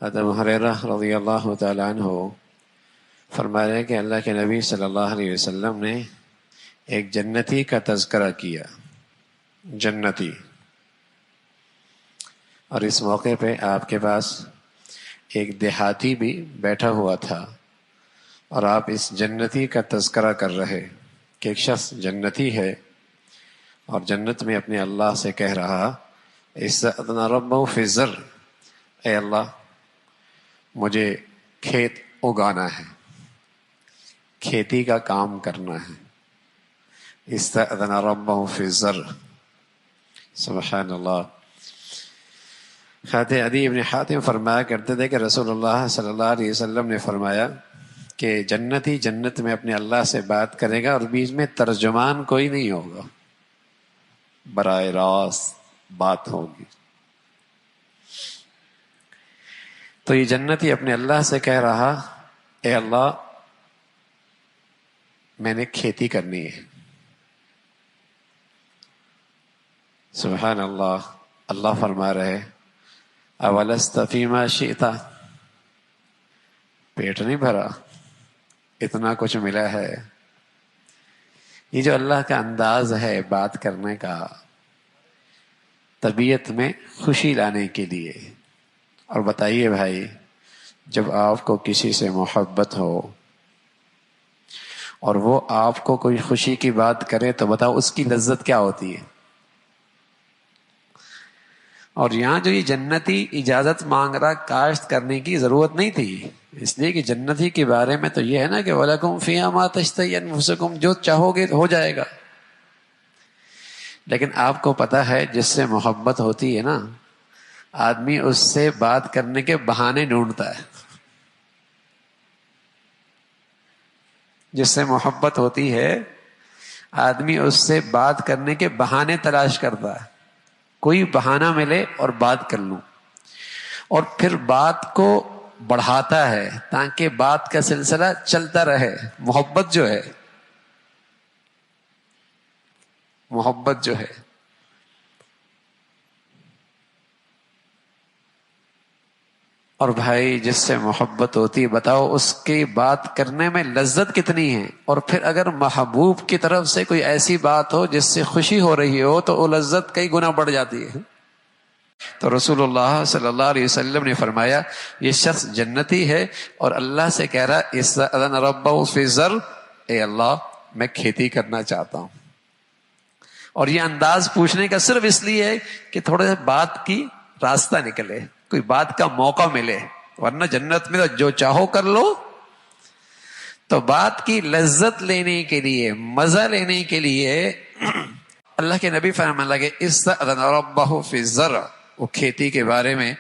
حضرت ابو ہریرہ رضی اللہ تعالیٰ عنہ فرما رہے ہیں کہ اللہ کے نبی صلی اللہ علیہ وسلم نے ایک جنتی کا تذکرہ کیا، جنتی، اور اس موقع پہ آپ کے پاس ایک دیہاتی بھی بیٹھا ہوا تھا اور آپ اس جنتی کا تذکرہ کر رہے کہ ایک شخص جنتی ہے اور جنت میں اپنے اللہ سے کہہ رہا استأذن ربہ فی الزرع، اے اللہ مجھے کھیت اگانا ہے، کھیتی کا کام کرنا ہے۔ استأذن ربہ فی الزرع، سبحان اللہ۔ حضرت عدی بن حاتم فرمایا کرتے تھے کہ رسول اللہ صلی اللہ علیہ وسلم نے فرمایا کہ جنتی جنت میں اپنے اللہ سے بات کرے گا اور بیچ میں ترجمان کوئی نہیں ہوگا، براہ راست بات ہوگی۔ تو یہ جنتی اپنے اللہ سے کہہ رہا اے اللہ میں نے کھیتی کرنی ہے۔ سبحان اللہ۔ اللہ فرما رہے اولست فیما شئت، پیٹ نہیں بھرا، اتنا کچھ ملا ہے۔ یہ جو اللہ کا انداز ہے بات کرنے کا، طبیعت میں خوشی لانے کے لیے۔ اور بتائیے بھائی، جب آپ کو کسی سے محبت ہو اور وہ آپ کو کوئی خوشی کی بات کرے تو بتاؤ اس کی لذت کیا ہوتی ہے۔ اور یہاں جو یہ جنتی اجازت مانگ رہا، کاشت کرنے کی ضرورت نہیں تھی، اس لیے کہ جنتی کے بارے میں تو یہ ہے نا کہ وَلَكُمْ فِيهَا مَا تَشْتَهِي أَنفُسُكُمْ، جو چاہو گے ہو جائے گا۔ لیکن آپ کو پتہ ہے جس سے محبت ہوتی ہے نا، آدمی اس سے بات کرنے کے بہانے ڈھونڈتا ہے۔ جس سے محبت ہوتی ہے آدمی اس سے بات کرنے کے بہانے تلاش کرتا ہے، کوئی بہانہ ملے اور بات کر لوں، اور پھر بات کو بڑھاتا ہے تاکہ بات کا سلسلہ چلتا رہے۔ محبت جو ہے، محبت جو ہے، اور بھائی جس سے محبت ہوتی ہے بتاؤ اس کی بات کرنے میں لذت کتنی ہے۔ اور پھر اگر محبوب کی طرف سے کوئی ایسی بات ہو جس سے خوشی ہو رہی ہو تو وہ لذت کئی گنا بڑھ جاتی ہے۔ تو رسول اللہ صلی اللہ علیہ وسلم نے فرمایا یہ شخص جنتی ہے اور اللہ سے کہہ رہا استأذن ربہ فی الزرع، اے اللہ میں کھیتی کرنا چاہتا ہوں۔ اور یہ انداز پوچھنے کا صرف اس لیے ہے کہ تھوڑے سے بات کی راستہ نکلے، کوئی بات کا موقع ملے، ورنہ جنت میں تو جو چاہو کر لو۔ تو بات کی لذت لینے کے لیے، مزہ لینے کے لیے اللہ کے نبی فرمانے لگے استأذن ربہ فی الزرع، وہ کھیتی کے بارے میں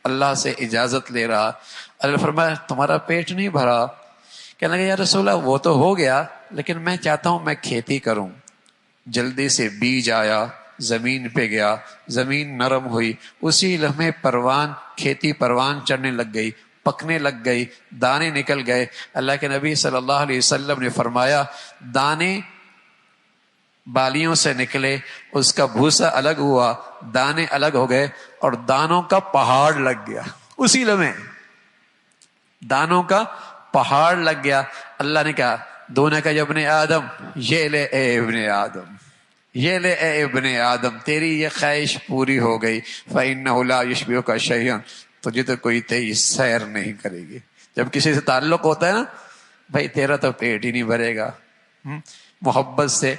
اللہ سے اجازت لے رہا۔ اللہ فرمایا تمہارا پیٹ نہیں بھرا؟ کہنے لگے یا رسول اللہ وہ تو ہو گیا، لیکن میں چاہتا ہوں میں کھیتی کروں۔ جلدی سے بیج آیا، زمین پہ گیا، زمین نرم ہوئی، اسی لمحے پروان، کھیتی پروان چڑھنے لگ گئی، پکنے لگ گئی، دانے نکل گئے۔ اللہ کے نبی صلی اللہ علیہ وسلم نے فرمایا دانے بالیوں سے نکلے، اس کا بھوسا الگ ہوا، دانے الگ ہو گئے اور دانوں کا پہاڑ لگ گیا۔ اسی لمحے دانوں کا پہاڑ لگ گیا۔ اللہ نے کہا دونوں کا ابن آدم، یہ لے اے ابن آدم، یہ لے اے ابن آدم، تیری یہ خواہش پوری ہو گئی۔ فَإِنَّهُ لَا يُشْبِهُكَ شَيْئًا، تجھے تو کوئی تیری سیر نہیں کرے گی۔ جب کسی سے تعلق ہوتا ہے نا، بھائی تیرا تو پیٹ ہی نہیں بھرے گا، محبت سے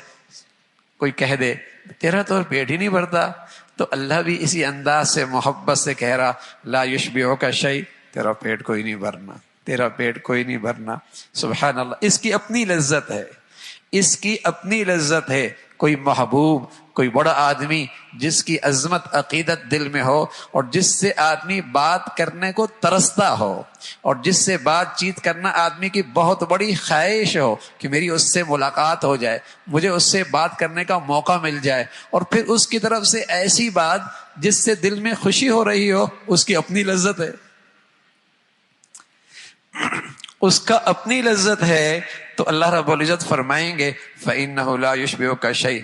کوئی کہہ دے تیرا تو پیٹ ہی نہیں بھرتا، تو اللہ بھی اسی انداز سے محبت سے کہہ رہا لا یشبعک شیء، تیرا پیٹ کوئی نہیں بھرنا، تیرا پیٹ کوئی نہیں بھرنا۔ سبحان اللہ۔ اس کی اپنی لذت ہے، اس کی اپنی لذت ہے۔ کوئی محبوب، کوئی بڑا آدمی جس کی عظمت عقیدت دل میں ہو اور جس سے آدمی بات کرنے کو ترستا ہو اور جس سے بات چیت کرنا آدمی کی بہت بڑی خواہش ہو کہ میری اس سے ملاقات ہو جائے، مجھے اس سے بات کرنے کا موقع مل جائے، اور پھر اس کی طرف سے ایسی بات جس سے دل میں خوشی ہو رہی ہو، اس کی اپنی لذت ہے، اس کا اپنی لذت ہے۔ تو اللہ رب العزت فرمائیں گے فَإِنَّهُ لَا يُشْبِعُكَ شَيْءٍ،